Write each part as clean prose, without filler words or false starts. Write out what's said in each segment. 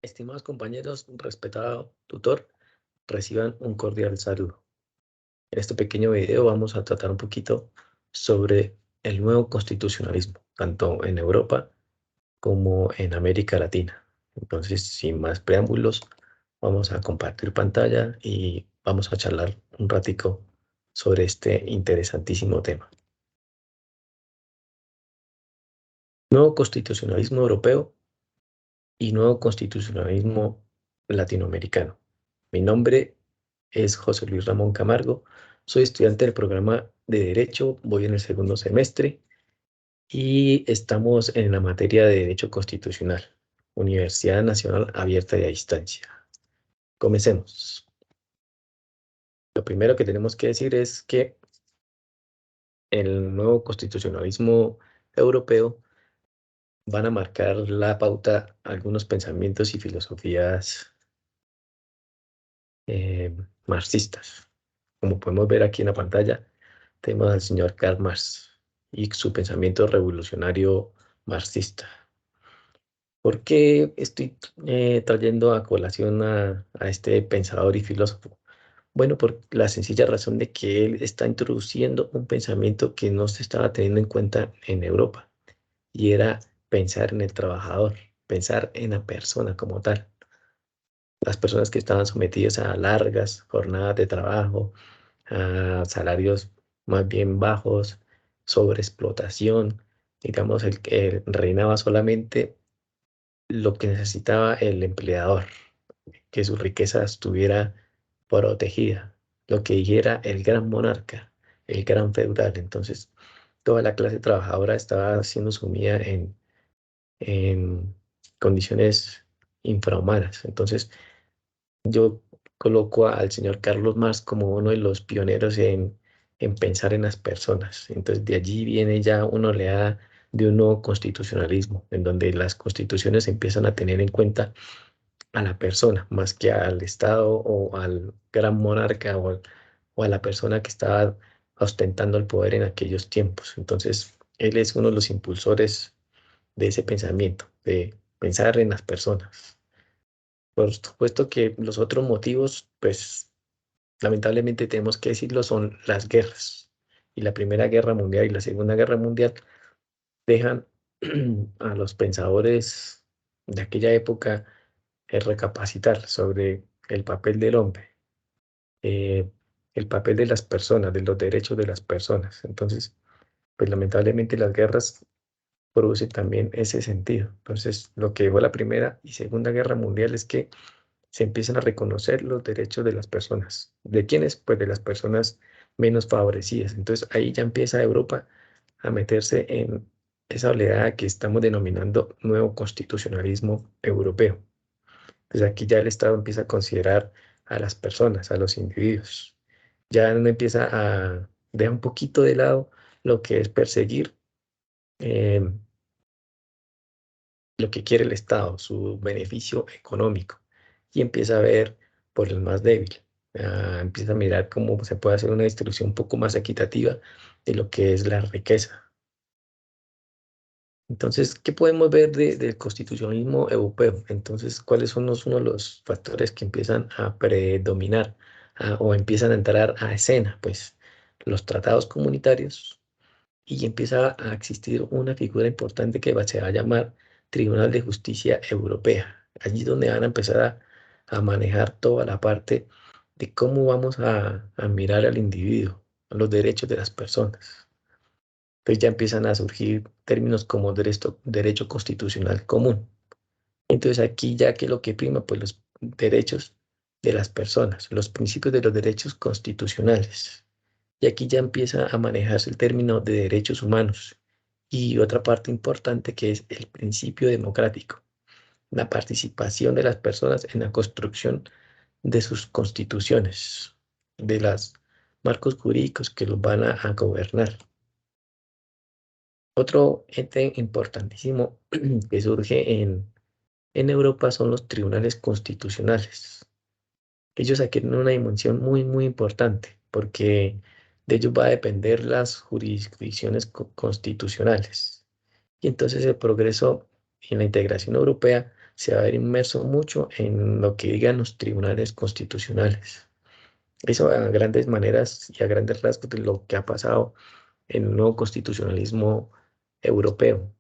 Estimados compañeros, respetado tutor, reciban un cordial saludo. En este pequeño video vamos a tratar un poquito sobre el nuevo constitucionalismo, tanto en Europa como en América Latina. Entonces, sin más preámbulos, vamos a compartir pantalla y vamos a charlar un ratico sobre este interesantísimo tema. Nuevo constitucionalismo europeo y nuevo constitucionalismo latinoamericano. Mi nombre es José Luis Ramón Camargo, soy estudiante del programa de Derecho, voy en el segundo semestre y estamos en la materia de Derecho Constitucional, Universidad Nacional Abierta y a Distancia. Comencemos. Lo primero que tenemos que decir es que el nuevo constitucionalismo europeo van a marcar la pauta algunos pensamientos y filosofías marxistas. Como podemos ver aquí en la pantalla, tenemos al señor Karl Marx y su pensamiento revolucionario marxista. ¿Por qué estoy trayendo a colación a este pensador y filósofo? Bueno, por la sencilla razón de que él está introduciendo un pensamiento que no se estaba teniendo en cuenta en Europa, y era pensar en el trabajador, pensar en la persona como tal. Las personas que estaban sometidas a largas jornadas de trabajo, a salarios más bien bajos, sobreexplotación. Digamos, el que reinaba solamente lo que necesitaba el empleador, que su riqueza estuviera protegida, lo que dijera el gran monarca, el gran feudal. Entonces, toda la clase trabajadora estaba siendo sumida en condiciones infrahumanas. Entonces, yo coloco al señor Carlos Marx como uno de los pioneros en pensar en las personas. Entonces, de allí viene ya una oleada de un nuevo constitucionalismo, en donde las constituciones empiezan a tener en cuenta a la persona, más que al Estado o al gran monarca o a la persona que estaba ostentando el poder en aquellos tiempos. Entonces, él es uno de los impulsores de ese pensamiento, de pensar en las personas. Por supuesto que los otros motivos, pues lamentablemente tenemos que decirlo, son las guerras. Y la Primera Guerra Mundial y la Segunda Guerra Mundial dejan a los pensadores de aquella época recapacitar sobre el papel del hombre, eh, el papel de las personas, de los derechos de las personas. Entonces, pues lamentablemente las guerras producen también ese sentido. Entonces, lo que dejó la Primera y Segunda Guerra Mundial es que se empiezan a reconocer los derechos de las personas. ¿De quiénes? Pues de las personas menos favorecidas. Entonces ahí ya empieza Europa a meterse en esa oleada que estamos denominando nuevo constitucionalismo europeo. Entonces aquí ya el Estado empieza a considerar a las personas, a los individuos. Ya no empieza a dejar un poquito de lado lo que es perseguir eh, lo que quiere el Estado, su beneficio económico, y empieza a ver por el más débil. Empieza a mirar cómo se puede hacer una distribución un poco más equitativa de lo que es la riqueza. Entonces, ¿qué podemos ver del constitucionalismo europeo? Entonces, ¿cuáles son uno de los factores que empiezan a predominar o empiezan a entrar a escena? Pues los tratados comunitarios, y empieza a existir una figura importante que se va a llamar Tribunal de Justicia Europea. Allí donde van a empezar a manejar toda la parte de cómo vamos a mirar al individuo, a los derechos de las personas. Entonces ya empiezan a surgir términos como derecho constitucional común. Entonces aquí ya que lo que prima, pues los derechos de las personas, los principios de los derechos constitucionales. Y aquí ya empieza a manejarse el término de derechos humanos. Y otra parte importante que es el principio democrático, la participación de las personas en la construcción de sus constituciones, de los marcos jurídicos que los van a gobernar. Otro ente importantísimo que surge en Europa son los tribunales constitucionales. Ellos adquieren una dimensión muy, muy importante porque de ellos va a depender las jurisdicciones constitucionales. Y entonces el progreso en la integración europea se va a ver inmerso mucho en lo que digan los tribunales constitucionales. Eso a grandes maneras y a grandes rasgos de lo que ha pasado en el nuevo constitucionalismo europeo.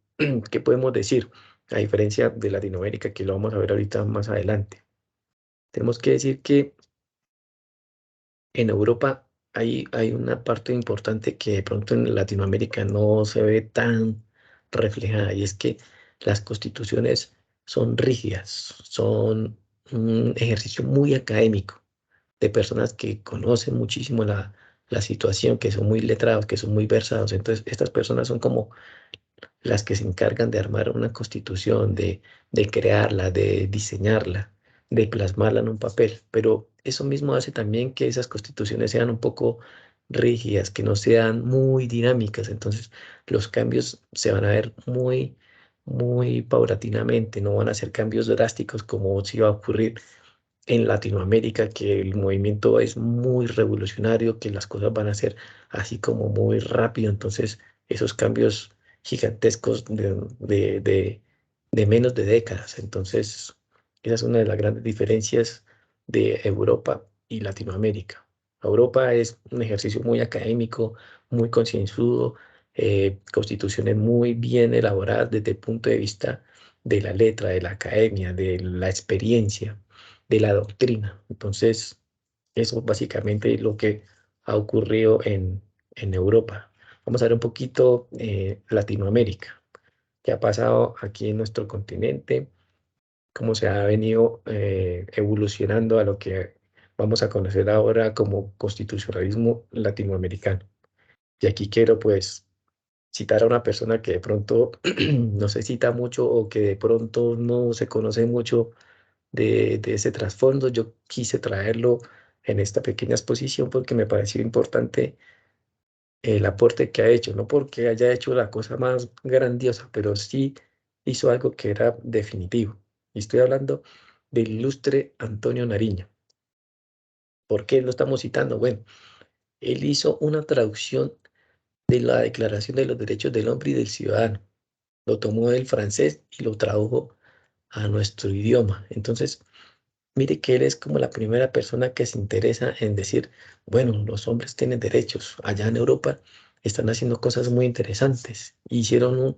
¿Qué podemos decir? A diferencia de Latinoamérica, que lo vamos a ver ahorita más adelante. Tenemos que decir que en Europa hay una parte importante que de pronto en Latinoamérica no se ve tan reflejada, y es que las constituciones son rígidas, son un ejercicio muy académico de personas que conocen muchísimo la situación, que son muy letrados, que son muy versados. Entonces, estas personas son como las que se encargan de armar una constitución, de crearla, de diseñarla, de plasmarla en un papel. Pero eso mismo hace también que esas constituciones sean un poco rígidas, que no sean muy dinámicas. Entonces, los cambios se van a ver muy paulatinamente, no van a ser cambios drásticos como si va a ocurrir en Latinoamérica, que el movimiento es muy revolucionario, que las cosas van a ser así como muy rápido. Entonces, esos cambios gigantescos de menos de décadas. Entonces, esa es una de las grandes diferencias de Europa y Latinoamérica. Europa es un ejercicio muy académico, muy concienzudo, constituciones muy bien elaboradas desde el punto de vista de la letra, de la academia, de la experiencia, de la doctrina. Entonces, eso básicamente es lo que ha ocurrido en Europa. Vamos a ver un poquito Latinoamérica, qué ha pasado aquí en nuestro continente, cómo se ha venido evolucionando a lo que vamos a conocer ahora como constitucionalismo latinoamericano. Y aquí quiero pues citar a una persona que de pronto no se cita mucho o que de pronto no se conoce mucho de ese trasfondo. Yo quise traerlo en esta pequeña exposición porque me pareció importante el aporte que ha hecho, no porque haya hecho la cosa más grandiosa, pero sí hizo algo que era definitivo. Y estoy hablando del ilustre Antonio Nariño. ¿Por qué lo estamos citando? Bueno, él hizo una traducción de la Declaración de los Derechos del Hombre y del Ciudadano. Lo tomó del francés y lo tradujo a nuestro idioma. Entonces, mire que él es como la primera persona que se interesa en decir, bueno, los hombres tienen derechos. Allá en Europa están haciendo cosas muy interesantes. Hicieron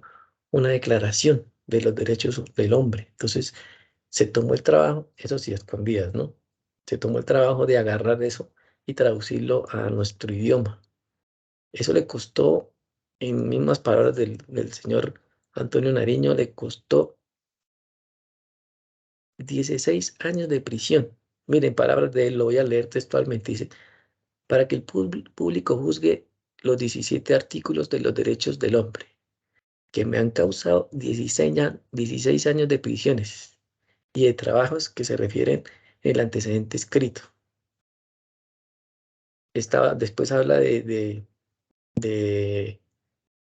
una declaración de los derechos del hombre. Entonces, se tomó el trabajo, eso sí, a escondidas, ¿no? Se tomó el trabajo de agarrar eso y traducirlo a nuestro idioma. Eso le costó, en mismas palabras del señor Antonio Nariño, le costó 16 años de prisión. Miren, palabras de él, lo voy a leer textualmente. Dice, para que el público juzgue los 17 artículos de los derechos del hombre, que me han causado 16 años de prisiones y de trabajos que se refieren en el antecedente escrito. Después habla de, de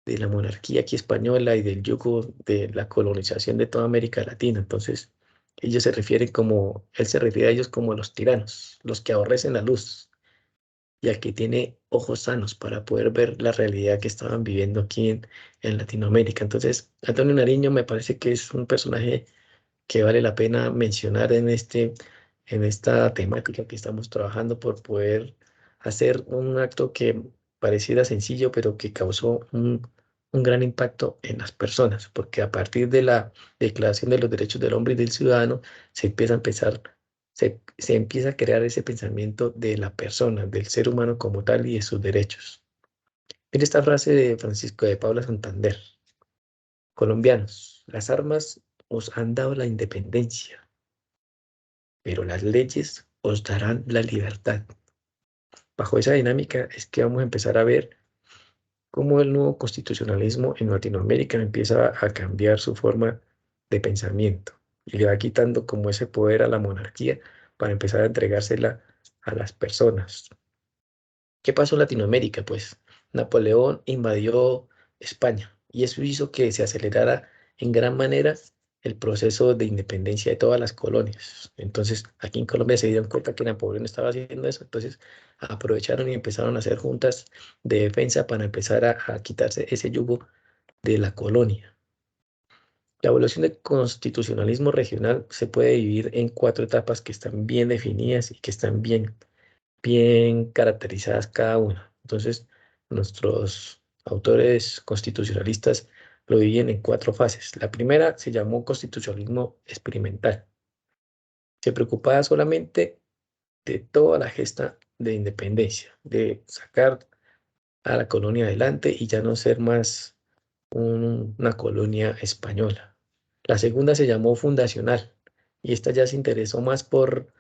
la monarquía aquí española y del yugo de la colonización de toda América Latina. Entonces, él se refiere a ellos como los tiranos, los que aborrecen la luz, y al que tiene ojos sanos para poder ver la realidad que estaban viviendo aquí en Latinoamérica. Entonces, Antonio Nariño me parece que es un personaje que vale la pena mencionar en esta temática que estamos trabajando, por poder hacer un acto que pareciera sencillo, pero que causó un gran impacto en las personas, porque a partir de la Declaración de los Derechos del Hombre y del Ciudadano se empieza a crear ese pensamiento de la persona, del ser humano como tal y de sus derechos. Mira esta frase de Francisco de Paula Santander: colombianos, las armas os han dado la independencia, pero las leyes os darán la libertad. Bajo esa dinámica es que vamos a empezar a ver cómo el nuevo constitucionalismo en Latinoamérica empieza a cambiar su forma de pensamiento y le va quitando como ese poder a la monarquía para empezar a entregársela a las personas. ¿Qué pasó en Latinoamérica? Pues Napoleón invadió España y eso hizo que se acelerara en gran manera el proceso de independencia de todas las colonias. Entonces, aquí en Colombia se dieron cuenta que Napoleón estaba haciendo eso, entonces aprovecharon y empezaron a hacer juntas de defensa para empezar a quitarse ese yugo de la colonia. La evolución del constitucionalismo regional se puede dividir en cuatro etapas que están bien definidas y que están bien caracterizadas cada una. Entonces, nuestros autores constitucionalistas lo dividen en cuatro fases. La primera se llamó constitucionalismo experimental. Se preocupaba solamente de toda la gesta de independencia, de sacar a la colonia adelante y ya no ser más una colonia española. La segunda se llamó fundacional y esta ya se interesó más por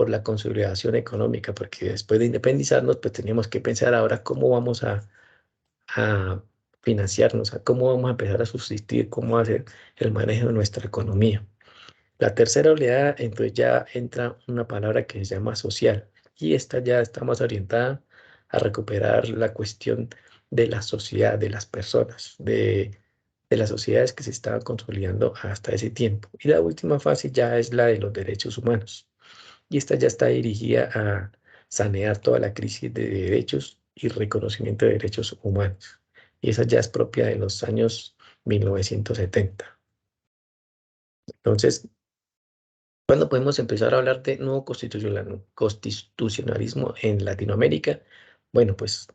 la consolidación económica, porque después de independizarnos, pues teníamos que pensar ahora cómo vamos a financiarnos, a cómo vamos a empezar a subsistir, cómo hacer el manejo de nuestra economía. La tercera oleada, entonces ya entra una palabra que se llama social y esta ya está más orientada a recuperar la cuestión de la sociedad, de las personas, de las sociedades que se estaban consolidando hasta ese tiempo. Y la última fase ya es la de los derechos humanos y esta ya está dirigida a sanear toda la crisis de derechos y reconocimiento de derechos humanos. Y esa ya es propia de los años 1970. Entonces, ¿cuándo podemos empezar a hablar de nuevo constitucionalismo en Latinoamérica? Bueno, pues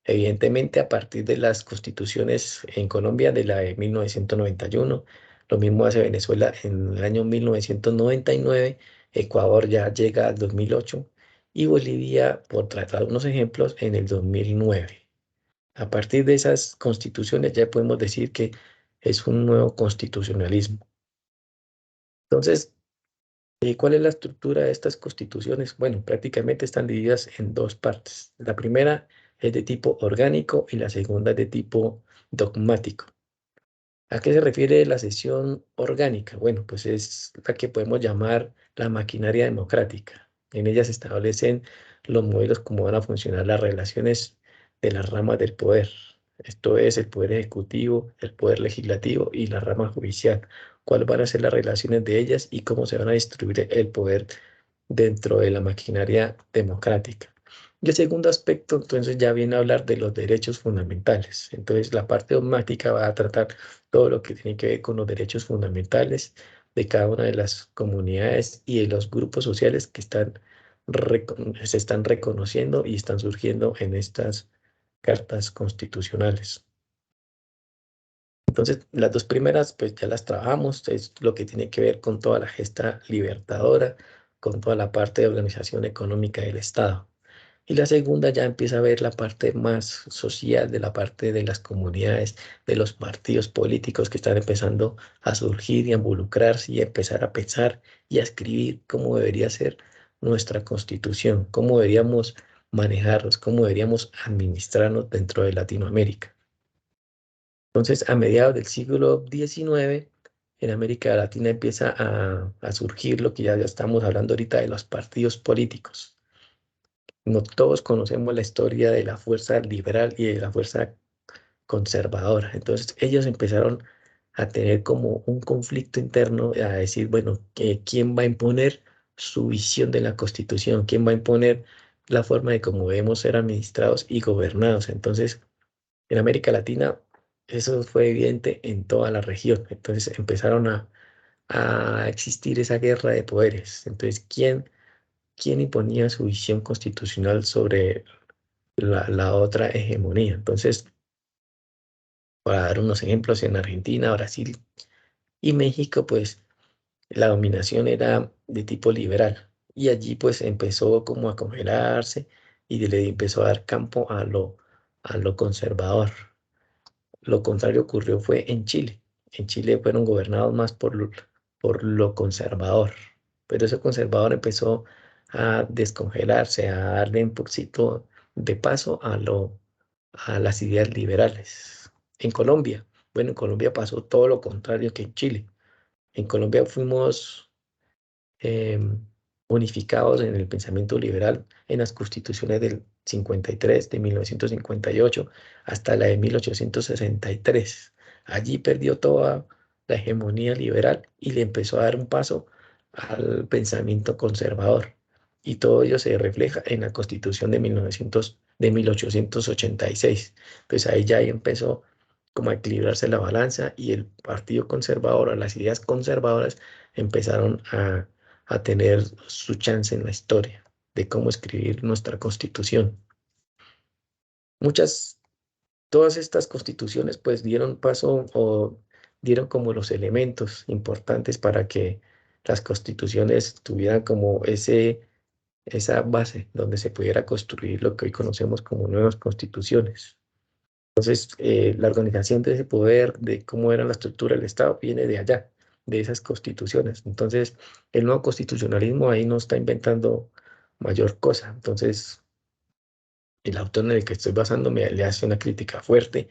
evidentemente a partir de las constituciones en Colombia de la de 1991, lo mismo hace Venezuela en el año 1999, Ecuador ya llega al 2008 y Bolivia, por tratar unos ejemplos, en el 2009. A partir de esas constituciones ya podemos decir que es un nuevo constitucionalismo. Entonces, ¿cuál es la estructura de estas constituciones? Bueno, prácticamente están divididas en dos partes. La primera es de tipo orgánico y la segunda es de tipo dogmático. ¿A qué se refiere la sesión orgánica? Bueno, pues es la que podemos llamar la maquinaria democrática. En ella se establecen los modelos cómo van a funcionar las relaciones de las ramas del poder. Esto es el poder ejecutivo, el poder legislativo y la rama judicial. ¿Cuáles van a ser las relaciones de ellas y cómo se van a distribuir el poder dentro de la maquinaria democrática? Y el segundo aspecto, entonces, ya viene a hablar de los derechos fundamentales. Entonces, la parte dogmática va a tratar todo lo que tiene que ver con los derechos fundamentales de cada una de las comunidades y de los grupos sociales que se están reconociendo y están surgiendo en estas cartas constitucionales. Entonces, las dos primeras, pues ya las trabajamos, es lo que tiene que ver con toda la gesta libertadora, con toda la parte de organización económica del Estado. Y la segunda ya empieza a ver la parte más social, de la parte de las comunidades, de los partidos políticos que están empezando a surgir y a involucrarse y a empezar a pensar y a escribir cómo debería ser nuestra constitución, cómo deberíamos manejarnos, cómo deberíamos administrarnos dentro de Latinoamérica. Entonces, a mediados del siglo XIX, en América Latina empieza a surgir lo que ya estamos hablando ahorita de los partidos políticos. No todos conocemos la historia de la fuerza liberal y de la fuerza conservadora. Entonces ellos empezaron a tener como un conflicto interno, a decir, bueno, ¿quién va a imponer su visión de la Constitución? ¿Quién va a imponer la forma de cómo debemos ser administrados y gobernados? Entonces, en América Latina eso fue evidente en toda la región. Entonces empezaron a existir esa guerra de poderes. Entonces, ¿quién imponía su visión constitucional sobre la otra hegemonía? Entonces, para dar unos ejemplos, en Argentina, Brasil y México, pues la dominación era de tipo liberal y allí pues empezó como a congelarse y le empezó a dar campo a lo conservador. Lo contrario ocurrió fue en Chile. En Chile fueron gobernados más por lo conservador, pero ese conservador empezó a descongelarse, a darle un poquito de paso a las ideas liberales. En Colombia, bueno, en Colombia pasó todo lo contrario que en Chile. En Colombia fuimos em, unificados en el pensamiento liberal en las constituciones del 53, de 1958, hasta la de 1863. Allí perdió toda la hegemonía liberal y le empezó a dar un paso al pensamiento conservador. Y todo ello se refleja en la Constitución de 1886. Pues ahí ya empezó como a equilibrarse la balanza y el Partido Conservador, o las ideas conservadoras, empezaron a tener su chance en la historia de cómo escribir nuestra constitución. Muchas, todas estas constituciones pues dieron paso o dieron como los elementos importantes para que las constituciones tuvieran como esa base donde se pudiera construir lo que hoy conocemos como nuevas constituciones. Entonces, la organización de ese poder, de cómo era la estructura del Estado, viene de allá, de esas constituciones. Entonces, el nuevo constitucionalismo ahí no está inventando mayor cosa. Entonces, el autor en el que estoy basándome le hace una crítica fuerte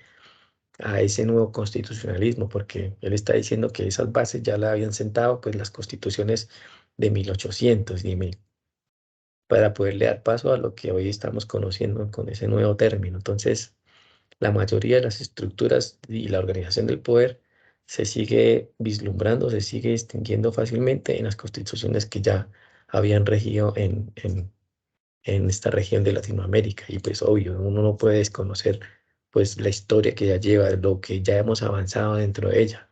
a ese nuevo constitucionalismo, porque él está diciendo que esas bases ya la habían sentado pues las constituciones de 1800 y para poderle dar paso a lo que hoy estamos conociendo con ese nuevo término. Entonces, la mayoría de las estructuras y la organización del poder se sigue vislumbrando, se sigue distinguiendo fácilmente en las constituciones que ya habían regido en esta región de Latinoamérica. Y pues obvio, uno no puede desconocer pues la historia que ya lleva, lo que ya hemos avanzado dentro de ella.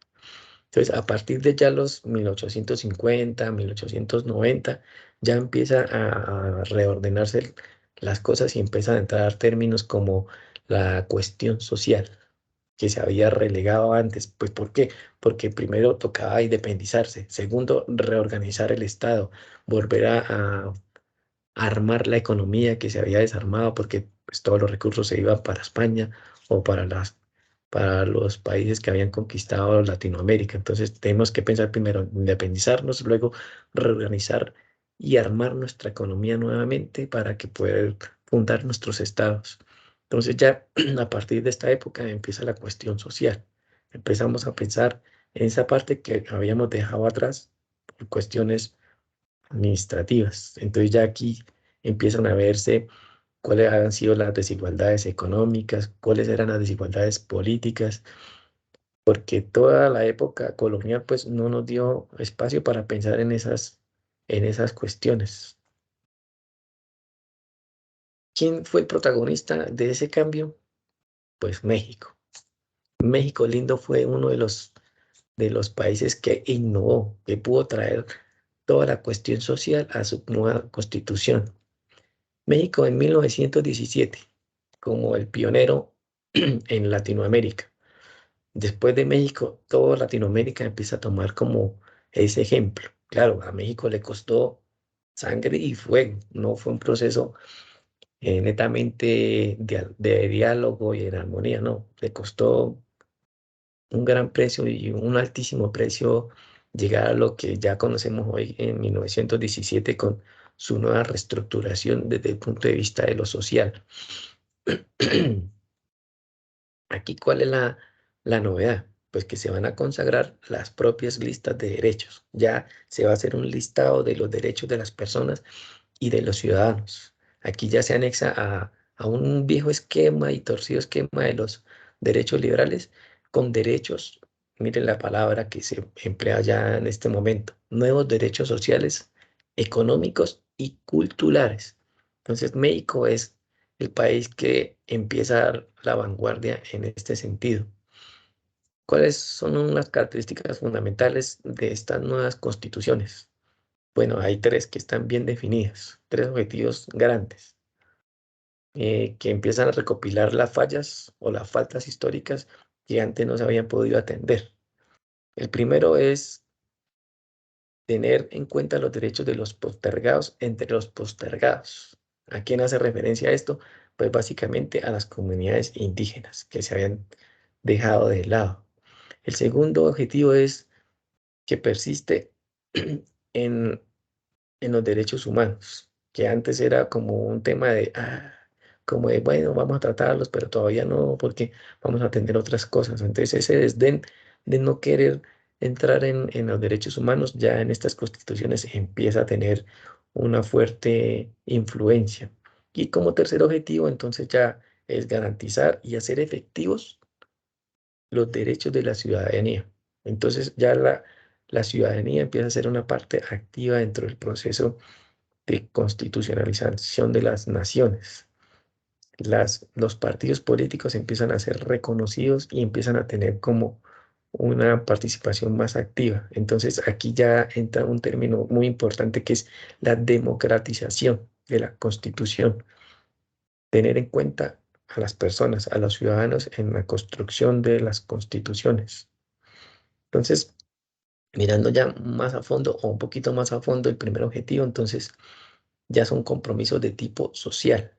Entonces, a partir de ya los 1850, 1890, ya empieza a reordenarse las cosas y empiezan a entrar términos como la cuestión social, que se había relegado antes. Pues, ¿por qué? Porque primero tocaba independizarse, segundo, reorganizar el Estado, volver a armar la economía que se había desarmado porque pues, todos los recursos se iban para España o para los países que habían conquistado Latinoamérica. Entonces tenemos que pensar primero en independizarnos, luego reorganizar y armar nuestra economía nuevamente para que puedan fundar nuestros estados. Entonces ya a partir de esta época empieza la cuestión social. Empezamos a pensar en esa parte que habíamos dejado atrás por cuestiones administrativas. Entonces ya aquí empiezan a verse cuáles han sido las desigualdades económicas, cuáles eran las desigualdades políticas, porque toda la época colonial pues no nos dio espacio para pensar en esas cuestiones. ¿Quién fue el protagonista de ese cambio? Pues México. México lindo fue uno de los países que innovó, que pudo traer toda la cuestión social a su nueva constitución. México en 1917, como el pionero en Latinoamérica. Después de México, toda Latinoamérica empieza a tomar como ese ejemplo. Claro, a México le costó sangre y fuego, no fue un proceso netamente de diálogo y de armonía, no, le costó un gran precio y un altísimo precio llegar a lo que ya conocemos hoy en 1917 con su nueva reestructuración desde el punto de vista de lo social. Aquí, ¿cuál es la novedad? Pues que se van a consagrar las propias listas de derechos. Ya se va a hacer un listado de los derechos de las personas y de los ciudadanos. Aquí ya se anexa a un viejo esquema y torcido esquema de los derechos liberales con derechos, miren la palabra que se emplea ya en este momento, nuevos derechos sociales, económicos y culturales. Entonces, México es el país que empieza a dar la vanguardia en este sentido. ¿Cuáles son unas características fundamentales de estas nuevas constituciones? Bueno, hay tres que están bien definidas, tres objetivos grandes, que empiezan a recopilar las fallas o las faltas históricas que antes no se habían podido atender. El primero es tener en cuenta los derechos de los postergados entre los postergados. ¿A quién hace referencia a esto? Pues básicamente a las comunidades indígenas que se habían dejado de lado. El segundo objetivo es que persiste en los derechos humanos, que antes era como un tema de, como de, bueno, vamos a tratarlos, pero todavía no, porque vamos a atender otras cosas. Entonces ese desdén de no querer entrar en los derechos humanos ya en estas constituciones empieza a tener una fuerte influencia. Y como tercer objetivo, entonces ya es garantizar y hacer efectivos los derechos de la ciudadanía. Entonces ya la ciudadanía empieza a ser una parte activa dentro del proceso de constitucionalización de las naciones. los partidos políticos empiezan a ser reconocidos y empiezan a tener como una participación más activa. Entonces aquí ya entra un término muy importante que es la democratización de la Constitución. Tener en cuenta a las personas, a los ciudadanos en la construcción de las constituciones. Entonces, mirando ya más a fondo o un poquito más a fondo el primer objetivo, entonces ya son compromisos de tipo social.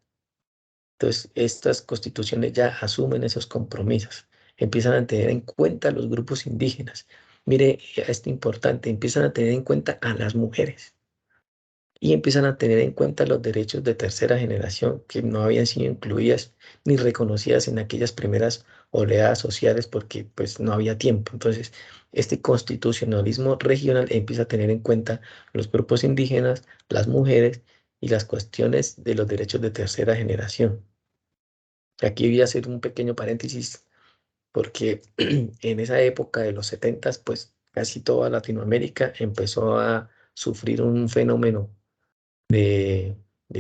Entonces, estas constituciones ya asumen esos compromisos, empiezan a tener en cuenta a los grupos indígenas. Mire, esto importante, empiezan a tener en cuenta a las mujeres y empiezan a tener en cuenta los derechos de tercera generación que no habían sido incluidas ni reconocidas en aquellas primeras oleadas sociales porque pues no había tiempo. Entonces, este constitucionalismo regional empieza a tener en cuenta los grupos indígenas, las mujeres y las cuestiones de los derechos de tercera generación. Aquí voy a hacer un pequeño paréntesis porque en esa época de los 70, pues casi toda Latinoamérica empezó a sufrir un fenómeno de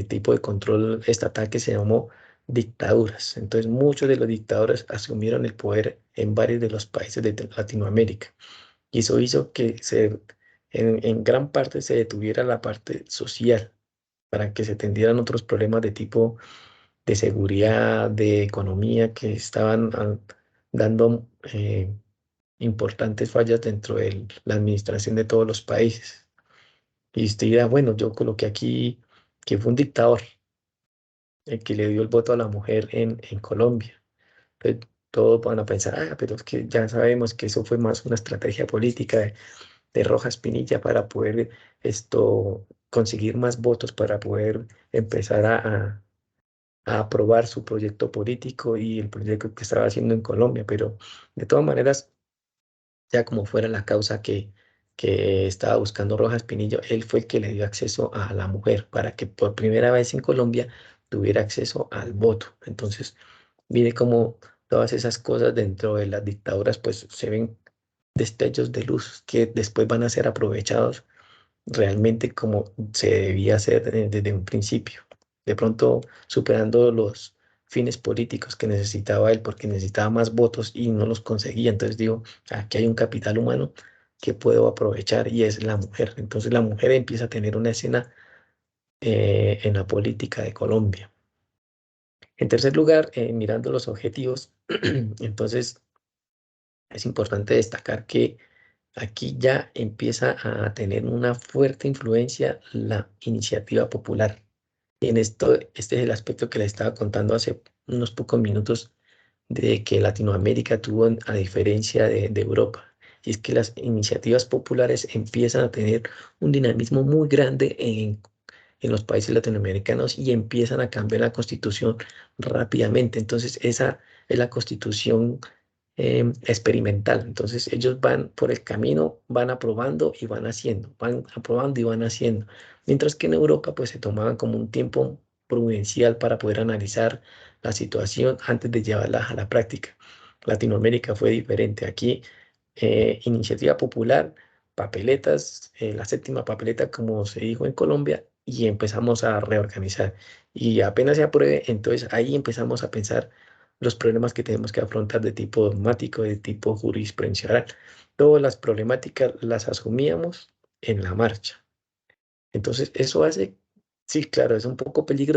tipo de control estatal que se llamó dictaduras. Entonces muchos de los dictadores asumieron el poder en varios de los países de Latinoamérica y eso hizo que en gran parte se detuviera la parte social para que se atendieran otros problemas de tipo de seguridad, de economía que estaban dando importantes fallas dentro de la administración de todos los países. Y usted dirá, bueno, yo coloqué aquí que fue un dictador el que le dio el voto a la mujer en Colombia. Entonces, todos van a pensar, ah, pero es que ya sabemos que eso fue más una estrategia política de Rojas Pinilla para poder conseguir más votos, para poder empezar a aprobar su proyecto político y el proyecto que estaba haciendo en Colombia. Pero de todas maneras, sea como fuera la causa que estaba buscando Rojas Pinillo, él fue el que le dio acceso a la mujer para que por primera vez en Colombia tuviera acceso al voto. Entonces, mire cómo todas esas cosas dentro de las dictaduras pues se ven destellos de luz que después van a ser aprovechados realmente como se debía hacer desde un principio. De pronto superando los fines políticos que necesitaba él porque necesitaba más votos y no los conseguía. Entonces digo, aquí hay un capital humano que puedo aprovechar y es la mujer. Entonces la mujer empieza a tener una escena en la política de Colombia. En tercer lugar, mirando los objetivos, entonces es importante destacar que aquí ya empieza a tener una fuerte influencia la iniciativa popular. Y en esto, este es el aspecto que le estaba contando hace unos pocos minutos de que Latinoamérica tuvo a diferencia de Europa. Y es que las iniciativas populares empiezan a tener un dinamismo muy grande en los países latinoamericanos y empiezan a cambiar la constitución rápidamente. Entonces, esa es la constitución experimental. Entonces ellos van por el camino, van aprobando y van haciendo, van aprobando y van haciendo. Mientras que en Europa pues se tomaban como un tiempo prudencial para poder analizar la situación antes de llevarla a la práctica. Latinoamérica fue diferente. Aquí iniciativa popular, papeletas, la séptima papeleta como se dijo en Colombia y empezamos a reorganizar. Y apenas se apruebe, entonces ahí empezamos a pensar los problemas que tenemos que afrontar de tipo dogmático, de tipo jurisprudencial. Todas las problemáticas las asumíamos en la marcha. Entonces, eso hace, sí, claro, es un poco peligroso